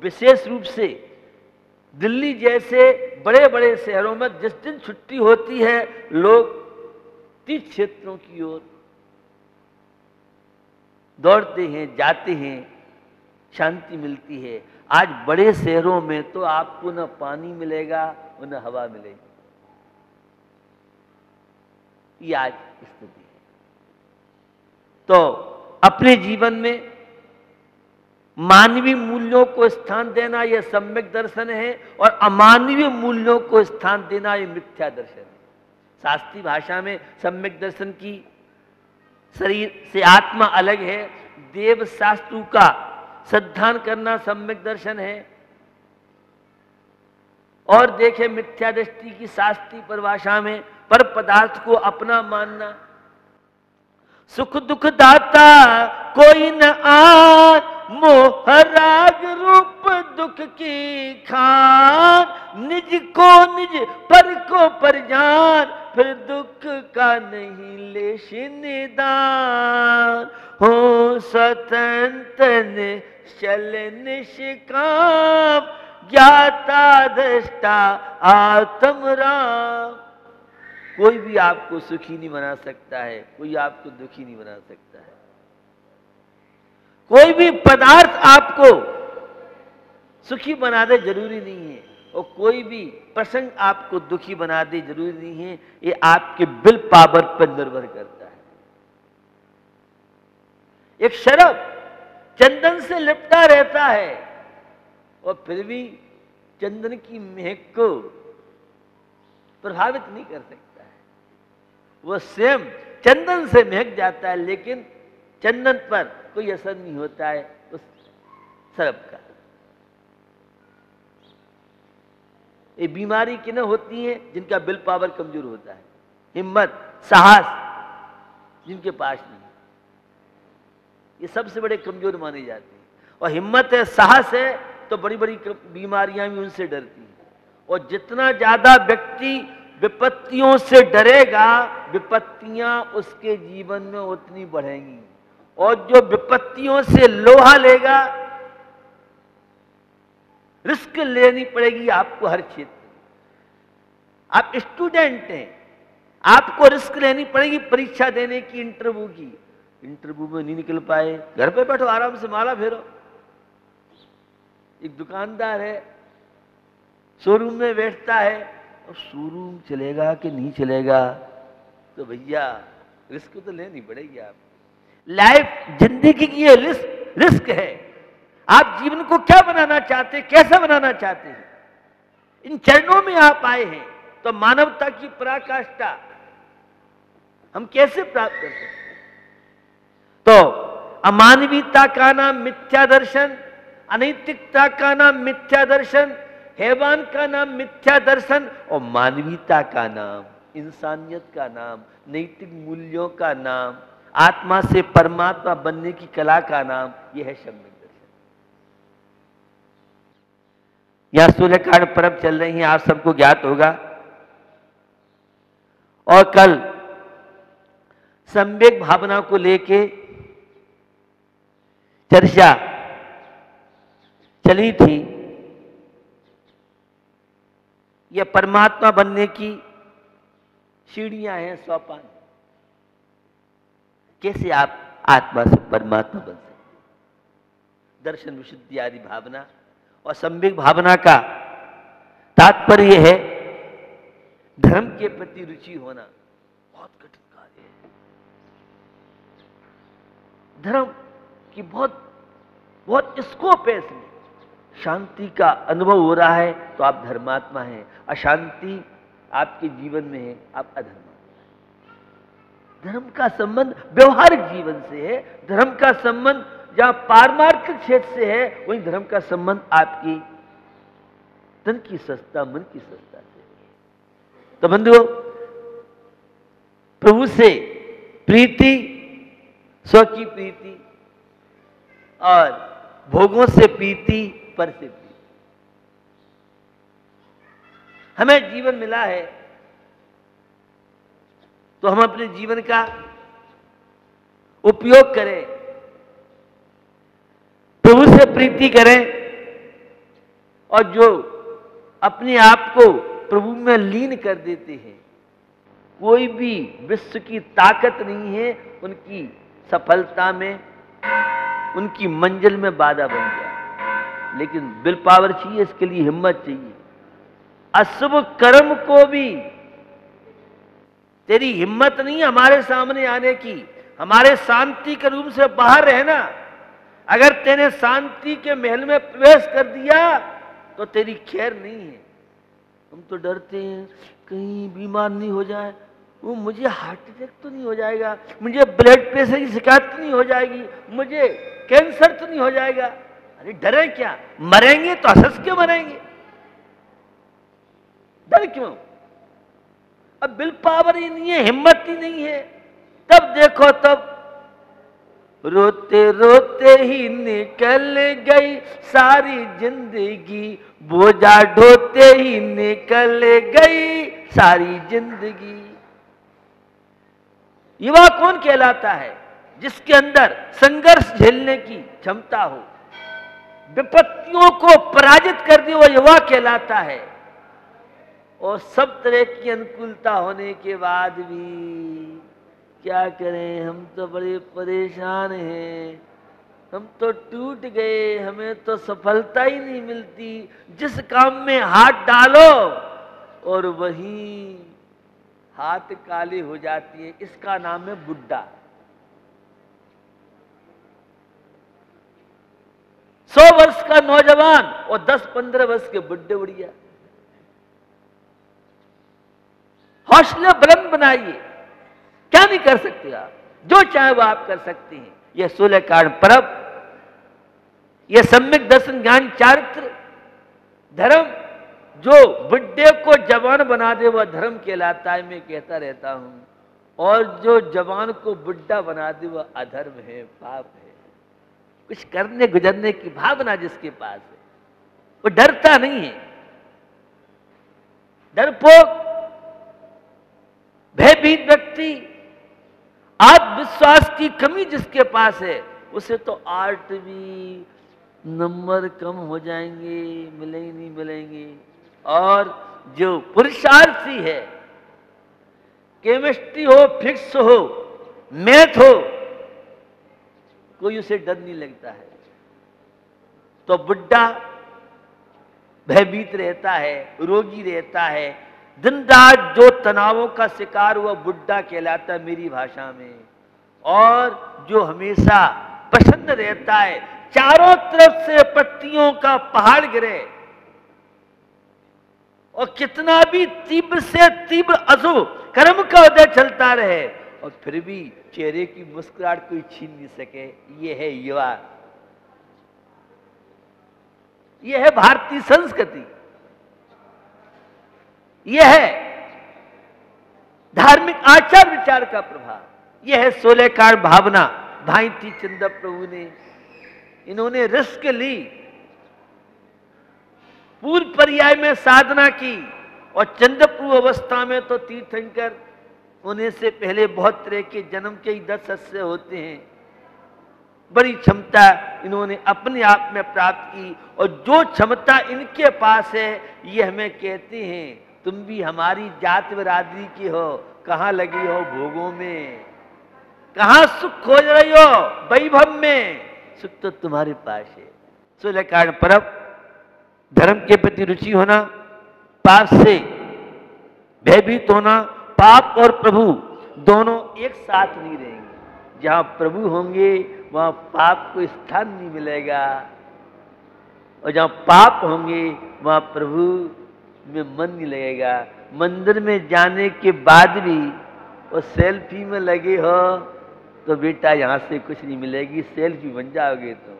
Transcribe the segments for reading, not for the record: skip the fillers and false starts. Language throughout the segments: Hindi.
विशेष रूप से दिल्ली जैसे बड़े बड़े शहरों में जिस दिन छुट्टी होती है लोग तीर्थ क्षेत्रों की ओर दौड़ते हैं, जाते हैं, शांति मिलती है। आज बड़े शहरों में तो आपको न पानी मिलेगा और न हवा मिलेगी। ये आज स्थिति है। तो अपने जीवन में मानवीय मूल्यों को स्थान देना यह सम्यक दर्शन है और अमानवीय मूल्यों को स्थान देना यह मिथ्या दर्शन है। शास्त्रीय भाषा में सम्यक दर्शन की शरीर से आत्मा अलग है, देव शास्त्रों का श्रद्धान करना सम्यक दर्शन है। और देखें मिथ्या दृष्टि की शास्त्रीय परिभाषा में पर पदार्थ को अपना मानना, सुख दुख दाता कोई न आन, मोह राग रूप दुख की खान, निज को निज पर को पर जान, फिर दुख का नहीं लेश निदान, हो स्वतंत्र निश्चल निष्काम, ज्ञाता दृष्टा आत्म राम। कोई भी आपको सुखी नहीं बना सकता है, कोई आपको दुखी नहीं बना सकता है। कोई भी पदार्थ आपको सुखी बना दे जरूरी नहीं है, और कोई भी प्रसंग आपको दुखी बना दे जरूरी नहीं है। ये आपके विल पावर पर निर्भर करता है। एक शराब चंदन से लिपटा रहता है और फिर भी चंदन की महक को प्रभावित नहीं कर सकता है। वो स्वयं चंदन से महक जाता है, लेकिन चंदन पर कोई असर नहीं होता है उस शराब का। ये बीमारी किन्हें होती है? जिनका विल पावर कमजोर होता है, हिम्मत साहस जिनके पास नहीं, ये सबसे बड़े कमजोर माने जाते हैं। और हिम्मत है, साहस है तो बड़ी बड़ी बीमारियां भी उनसे डरती हैं। और जितना ज्यादा व्यक्ति विपत्तियों से डरेगा, विपत्तियां उसके जीवन में उतनी बढ़ेंगी। और जो विपत्तियों से लोहा लेगा, रिस्क लेनी पड़ेगी आपको हर क्षेत्र में। आप स्टूडेंट हैं, आपको रिस्क लेनी पड़ेगी परीक्षा देने की, इंटरव्यू की। इंटरव्यू में नहीं निकल पाए, घर पे बैठो आराम से माला फेरो। एक दुकानदार है, शोरूम में बैठता है, और शोरूम चलेगा कि नहीं चलेगा, तो भैया रिस्क तो लेनी पड़ेगी। आप लाइफ जिंदगी की ये रिस्क है। आप जीवन को क्या बनाना चाहते हैं, कैसा बनाना चाहते हैं, इन चरणों में आप आए हैं। तो मानवता की पराकाष्ठा हम कैसे प्राप्त कर सकते हैं? तो अमानवीयता का नाम मिथ्या दर्शन, अनैतिकता का नाम मिथ्या दर्शन, हैवान का नाम मिथ्या दर्शन, और मानवीयता का नाम, इंसानियत का नाम, नैतिक मूल्यों का नाम, आत्मा से परमात्मा बनने की कला का नाम, यह है सम्यक दर्शन। यहां सूर्यकांड पर्व चल रही है, आप सबको ज्ञात होगा। और कल सम्यक भावना को लेके चर्चा चली थी। यह परमात्मा बनने की सीढ़ियां हैं, सोपान। कैसे आप आत्मा से परमात्मा बन सकते? दर्शन, विशुद्धि आदि भावना। और सम्यक भावना का तात्पर्य है धर्म के प्रति रुचि होना। बहुत कठिन कार्य है। धर्म की बहुत स्कोप है इसमें। शांति का अनुभव हो रहा है तो आप धर्मात्मा हैं, अशांति आपके जीवन में है, आप अधर्मात्मा हैं। धर्म का संबंध व्यवहारिक जीवन से है। धर्म का संबंध जहां पारमार्थिक क्षेत्र से है, वहीं धर्म का संबंध आपकी तन की स्वस्थता, मन की स्वस्थता से है। तो बंधुओं, प्रभु से प्रीति, स्व की प्रीति, और भोगों से प्रीति, पर से प्रीति। हमें जीवन मिला है तो हम अपने जीवन का उपयोग करें, प्रभु से प्रीति करें, और जो अपने आप को प्रभु में लीन कर देते हैं, कोई भी विश्व की ताकत नहीं है उनकी सफलता में, उनकी मंजिल में बाधा बन जाए। लेकिन विल पावर चाहिए, इसके लिए हिम्मत चाहिए। अशुभ कर्म को भी तेरी हिम्मत नहीं हमारे सामने आने की, हमारे शांति के रूम से बाहर रहना। अगर तेने शांति के महल में प्रवेश कर दिया तो तेरी खैर नहीं है। हम तो डरते हैं कहीं बीमार नहीं हो जाए, वो मुझे हार्ट अटैक तो नहीं हो जाएगा, मुझे ब्लड प्रेशर की शिकायत तो नहीं हो जाएगी, मुझे कैंसर तो नहीं हो जाएगा। अरे डरे क्या, मरेंगे तो हंस के मरेंगे, डर क्यों? अब विल पावर ही नहीं है, हिम्मत ही नहीं है। तब देखो तब रोते रोते ही निकल गई सारी जिंदगी, बोझा ढोते ही निकल गई सारी जिंदगी। युवा कौन कहलाता है? जिसके अंदर संघर्ष झेलने की क्षमता हो, विपत्तियों को पराजित कर दे, वो युवा कहलाता है। और सब तरह की अनुकूलता होने के बाद भी क्या करें, हम तो बड़े परेशान हैं, हम तो टूट गए, हमें तो सफलता ही नहीं मिलती। जिस काम में हाथ डालो और वहीं हाथ काले हो जाती है, इसका नाम है बुड्ढा। 100 वर्ष का नौजवान और 10-15 वर्ष के बुड्ढे उड़िया। हौसले बुलंद बनाइए, क्या नहीं कर सकते आप, जो चाहे वो आप कर सकते हैं। यह 16 कारण पर्व, यह सम्यक दर्शन ज्ञान चारित्र धर्म जो बुड्ढे को जवान बना दे वह धर्म कहलाता है, मैं कहता रहता हूं। और जो जवान को बुड्ढा बना दे वह अधर्म है, पाप है। कुछ करने गुजरने की भावना जिसके पास है वो डरता नहीं है। डरपोक भयभीत व्यक्ति, आत्मविश्वास की कमी जिसके पास है, उसे तो 8वीं नंबर कम हो जाएंगे, मिले ही नहीं मिलेंगे। और जो पुरुषार्थी है, केमिस्ट्री हो, फिजिक्स हो, मैथ हो, कोई उसे डर नहीं लगता है। तो बुड्ढा भयभीत रहता है, रोगी रहता है, दिन रात जो तनावों का शिकार हुआ बुड्ढा कहलाता है मेरी भाषा में। और जो हमेशा प्रसन्न रहता है, चारों तरफ से पत्तियों का पहाड़ गिरे और कितना भी तीव्र से तीव्र अशुभ कर्म का उदय चलता रहे और फिर भी चेहरे की मुस्कुराहट कोई छीन नहीं सके, ये है युवा, ये है भारतीय संस्कृति, यह है धार्मिक आचार विचार का प्रभाव, यह है 16 कारण भावना। भाई थी चंद्र प्रभु ने, इन्होंने रिस्क ली, पूर्व पर्याय में साधना की और चंद्र प्रभु अवस्था में तो तीर्थंकर होने से पहले बहुत तरह के जन्म के ही 10 सदस्य होते हैं। बड़ी क्षमता इन्होंने अपने आप में प्राप्त की और जो क्षमता इनके पास है ये हमें कहते हैं तुम भी हमारी जात बिरादरी की हो, कहां लगी हो भोगों में, कहां सुख खोज रही हो वैभव में, सुख तो तुम्हारे पास है। 16 कारण पर्व, धर्म के प्रति रुचि होना, पाप से भयभीत होना। पाप और प्रभु दोनों एक साथ नहीं रहेंगे। जहां प्रभु होंगे वहां पाप को स्थान नहीं मिलेगा और जहां पाप होंगे वहां प्रभु में मन नहीं लगेगा। मंदिर में जाने के बाद भी और सेल्फी में लगे हो तो बेटा यहां से कुछ नहीं मिलेगी, सेल्फी बन जाओगे तो।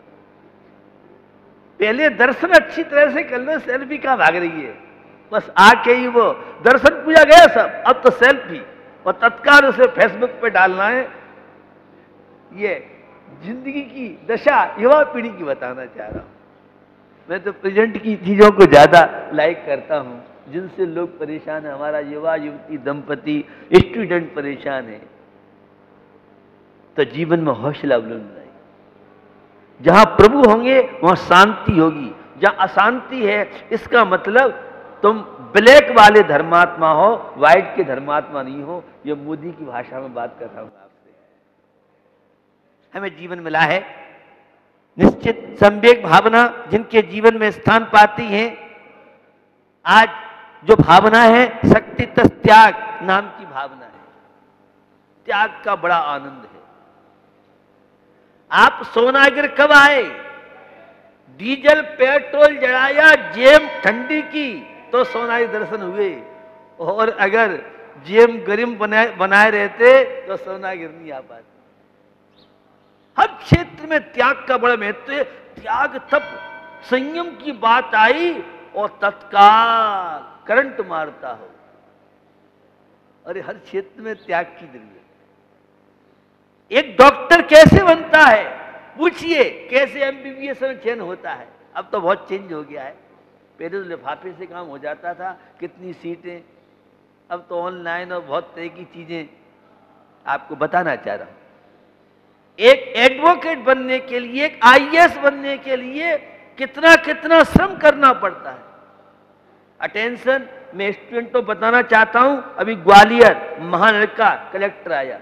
पहले दर्शन अच्छी तरह से कर लो, सेल्फी कहां भाग रही है, बस आके ही वो दर्शन पूजा गया सब, अब तो सेल्फी और तत्काल उसे फेसबुक पे डालना है। ये जिंदगी की दशा युवा पीढ़ी की बताना चाह रहा हूं। मैं तो प्रेजेंट की चीजों को ज्यादा लाइक करता हूं जिनसे लोग परेशान है। हमारा युवा युवती दंपति स्टूडेंट परेशान है, तो जीवन में हौसला बुलंद रहे। जहां प्रभु होंगे वहां शांति होगी, जहां अशांति है, इसका मतलब तुम ब्लैक वाले धर्मात्मा हो, व्हाइट के धर्मात्मा नहीं हो। ये मोदी की भाषा में बात कर रहा हूं आपसे। हमें जीवन मिला है, निश्चित संवेग भावना जिनके जीवन में स्थान पाती है। आज जो भावना है शक्ति तस त्याग नाम की भावना है। त्याग का बड़ा आनंद है। आप सोनागिर कब आए? डीजल पेट्रोल जलाया, जेम ठंडी की तो सोनागिर दर्शन हुए, और अगर जेम गर्म बनाए रहते तो सोनागिर नहीं आ पाती। हर क्षेत्र में त्याग का बड़ा महत्व है। त्याग तब संयम की बात आई और तत्काल करंट मारता हो। अरे हर क्षेत्र में त्याग की जरूरत। एक डॉक्टर कैसे बनता है? पूछिए कैसे एमबीबीएस में चयन होता है। अब तो बहुत चेंज हो गया है। पहले तो लिफाफे से काम हो जाता था, कितनी सीटें, अब तो ऑनलाइन और बहुत तरह की चीजें। आपको बताना चाह रहा हूं, एक एडवोकेट बनने के लिए, एक आईएएस बनने के लिए कितना कितना श्रम करना पड़ता है। अटेंशन, मैं स्टूडेंट को बताना चाहता हूं, अभी ग्वालियर महानगर का कलेक्टर आया।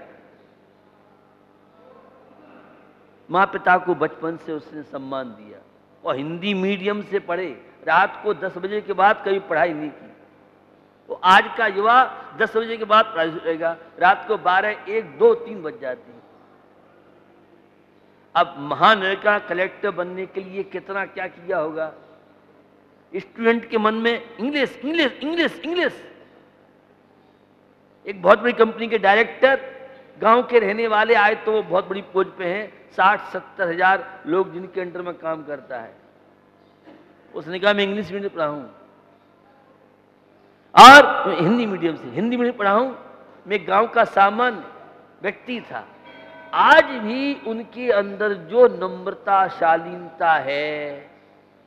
माँ पिता को बचपन से उसने सम्मान दिया और हिंदी मीडियम से पढ़े, रात को 10 बजे के बाद कभी पढ़ाई नहीं की। तो आज का युवा 10 बजे के बाद पढ़ाई करेगा, रात को 12, 1, 2, 3 बज जाती है। अब महानगर का कलेक्टर बनने के लिए कितना क्या किया होगा। स्टूडेंट के मन में इंग्लिश इंग्लिश इंग्लिश इंग्लिश। एक बहुत बड़ी कंपनी के डायरेक्टर गांव के रहने वाले आए तो वो बहुत बड़ी पोज पे हैं, 60-70 हजार लोग जिनके अंडर में काम करता है। उसने कहा मैं इंग्लिश मीडियम पढ़ा हूं और हिंदी मीडियम से हिंदी मीडियम पढ़ा हूं। मैं गांव का सामान्य व्यक्ति था। आज भी उनके अंदर जो नम्रता, शालीनता है,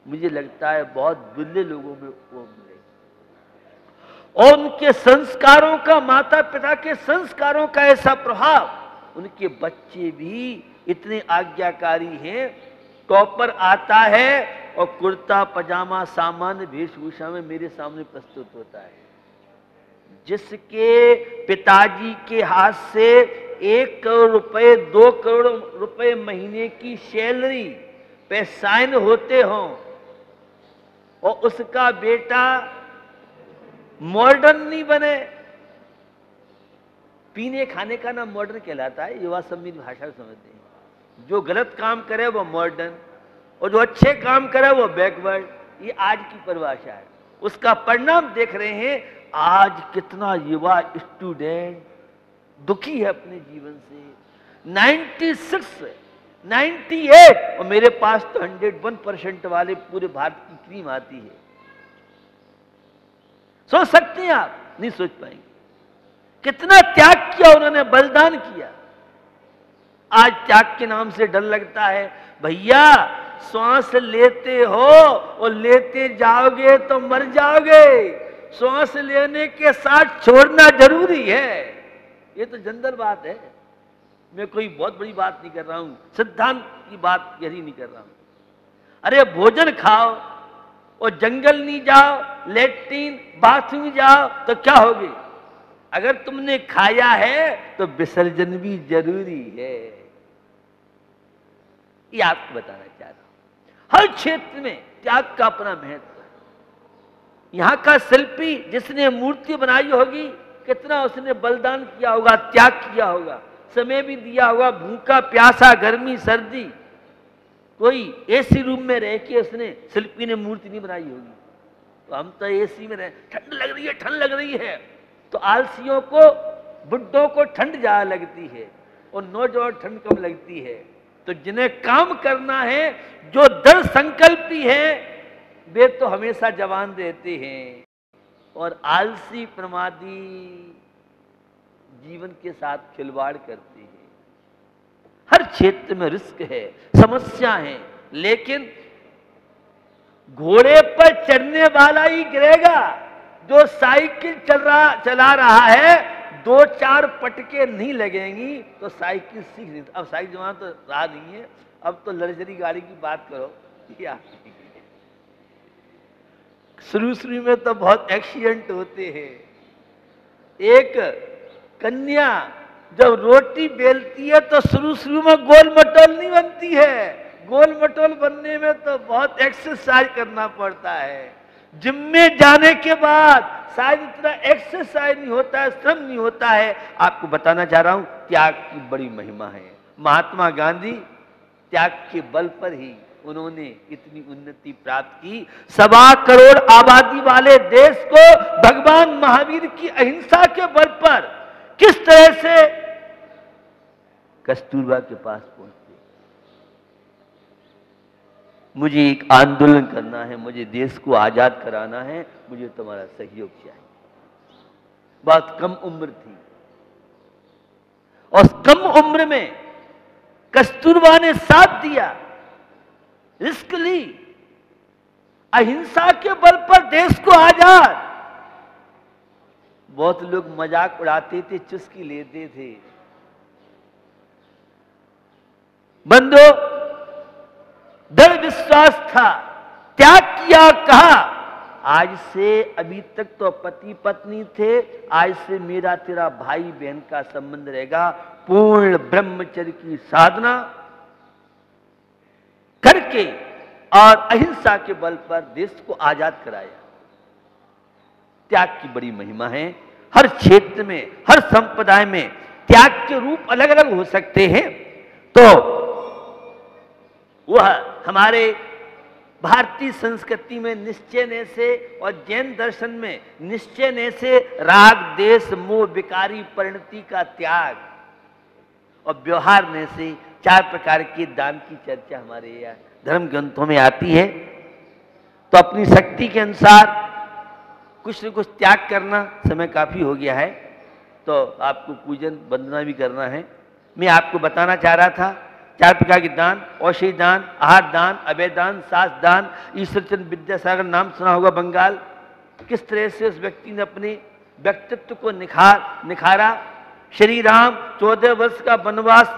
मुझे लगता है बहुत दुर्लभ लोगों में वो मिलेगी। और उनके संस्कारों का, माता पिता के संस्कारों का ऐसा प्रभाव, उनके बच्चे भी इतने आज्ञाकारी हैं। टॉपर आता है और कुर्ता पजामा सामान्य वेशभूषा में मेरे सामने प्रस्तुत होता है। जिसके पिताजी के हाथ से 1 करोड़ रुपए, 2 करोड़ रुपए महीने की सैलरी पे साइन होते हों और उसका बेटा मॉडर्न नहीं बने। पीने खाने का नाम मॉडर्न कहलाता है, युवा सब मेरी भाषा में समझते हैं। जो गलत काम करे वो मॉडर्न और जो अच्छे काम करे वो बैकवर्ड। ये आज की परिभाषा है। उसका परिणाम देख रहे हैं। आज कितना युवा स्टूडेंट दुखी है अपने जीवन से। 96, 98 और मेरे पास तो 101% वाले पूरे भारत की क्रीम आती है। सोच सकते हैं आप? नहीं सोच पाएंगे। कितना त्याग किया उन्होंने, बलिदान किया। आज त्याग के नाम से डर लगता है। भैया श्वास लेते हो और लेते जाओगे तो मर जाओगे। श्वास लेने के साथ छोड़ना जरूरी है। ये तो जनरल बात है। मैं कोई बहुत बड़ी बात नहीं कर रहा हूं, सिद्धांत की बात यही नहीं कर रहा हूं। अरे भोजन खाओ और जंगल नहीं जाओ, लेट्रिन बाथरूम जाओ तो क्या होगे? अगर तुमने खाया है तो विसर्जन भी जरूरी है। ये आपको बताना चाह रहा हूं। हर क्षेत्र में त्याग का अपना महत्व है। यहां का शिल्पी जिसने मूर्ति बनाई होगी, कितना उसने बलिदान किया होगा, त्याग किया होगा, समय भी दिया होगा। भूखा प्यासा, गर्मी सर्दी, कोई एसी रूम में रह के उसने, शिल्पी ने मूर्ति नहीं बनाई होगी। तो हम तो एसी में रहे, ठंड लग रही है, ठंड लग रही है। तो आलसियों को, बुड्ढों को ठंड ज्यादा लगती है और नौजवान ठंड कम लगती है। तो जिन्हें काम करना है, जो दृढ़ संकल्पी है, वे तो हमेशा जवान रहते हैं। और आलसी प्रमादी जीवन के साथ खिलवाड़ करते हैं। हर क्षेत्र में रिस्क है, समस्या है, लेकिन घोड़े पर चढ़ने वाला ही गिरेगा। जो साइकिल चला रहा है, 2-4 पटके नहीं लगेंगी तो साइकिल सीख नहीं। अब साइकिल जमाना तो रहा नहीं है, अब तो लग्जरी गाड़ी की बात करो। शुरू शुरू में तो बहुत एक्सीडेंट होते हैं। एक कन्या जब रोटी बेलती है तो शुरू शुरू में गोल मटोल नहीं बनती है। गोल मटोल बनने में तो बहुत एक्सरसाइज करना पड़ता है। जिम में जाने के बाद शायद इतना एक्सरसाइज नहीं होता है, श्रम नहीं होता है। आपको बताना चाह रहा हूं त्याग की बड़ी महिमा है। महात्मा गांधी त्याग के बल पर ही उन्होंने इतनी उन्नति प्राप्त की। 1.25 करोड़ आबादी वाले देश को भगवान महावीर की अहिंसा के बल पर किस तरह से कस्तूरबा के पास पहुंचे। मुझे एक आंदोलन करना है, मुझे देश को आजाद कराना है, मुझे तुम्हारा सहयोग चाहिए। बहुत कम उम्र थी और कम उम्र में कस्तूरबा ने साथ दिया, रिस्क ली, अहिंसा के बल पर देश को आजाद। बहुत लोग मजाक उड़ाते थे, चुस्की लेते थे। बंदो, दृढ़ विश्वास था, त्याग किया, कहा आज से, अभी तक तो पति पत्नी थे, आज से मेरा तेरा भाई बहन का संबंध रहेगा। पूर्ण ब्रह्मचर्य की साधना करके और अहिंसा के बल पर देश को आजाद कराया। त्याग की बड़ी महिमा है। हर क्षेत्र में, हर संप्रदाय में त्याग के रूप अलग अलग हो सकते हैं। तो वह हमारे भारतीय संस्कृति में निश्चय से और जैन दर्शन में निश्चय से राग देश मोह विकारी परिणति का त्याग और व्यवहार ने से 4 प्रकार के दान की चर्चा हमारे यहाँ धर्म ग्रंथों में आती है। तो अपनी शक्ति के अनुसार कुछ न कुछ त्याग करना। समय काफी हो गया है तो आपको पूजन वंदना भी करना है। मैं आपको बताना चाह रहा था 4 प्रकार के दान: औषधि दान, आहार दान, अभय दान, सास दान। ईश्वरचंद्र विद्यासागर नाम सुना होगा, बंगाल। किस तरह से उस व्यक्ति ने अपने व्यक्तित्व को निखारा। श्री राम 14 वर्ष का वनवास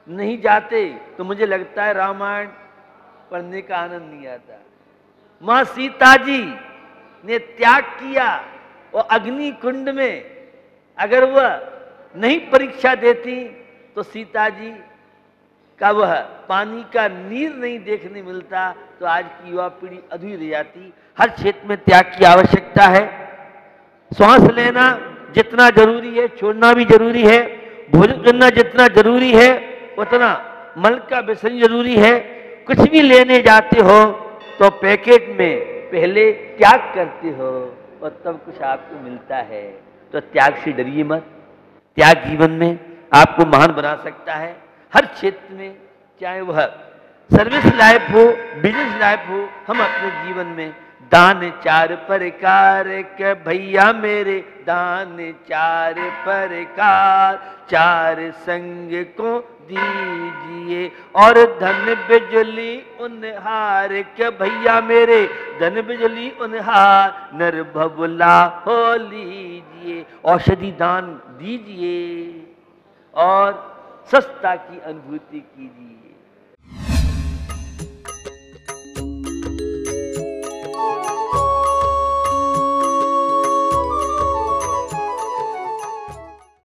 नहीं जाते तो मुझे लगता है रामायण पढ़ने का आनंद नहीं आता। मां सीता जी ने त्याग किया और अग्नि कुंड में अगर वह नहीं परीक्षा देती तो सीता जी का वह पानी का नीर नहीं देखने मिलता तो आज की युवा पीढ़ी अधूरी रह जाती। हर क्षेत्र में त्याग की आवश्यकता है। श्वास लेना जितना जरूरी है छोड़ना भी जरूरी है। भोजन करना जितना जरूरी है उतना मल का विसर्जन जरूरी है। कुछ भी लेने जाते हो तो पैकेट में पहले त्याग करते हो और तब कुछ आपको मिलता है। तो त्याग से डरिए मत। त्याग जीवन में आपको महान बना सकता है। हर क्षेत्र में, चाहे वह सर्विस लाइफ हो, बिजनेस लाइफ हो, हम अपने जीवन में दान 4 प्रकार के भैया मेरे, दान 4 प्रकार, 4 संग को दीजिए और धन बिजली उनहार के भैया मेरे, धन बिजली उनहार, नर भबुला हो लीजिए, औषधि दान दीजिए और सस्ता की अनुभूति कीजिए।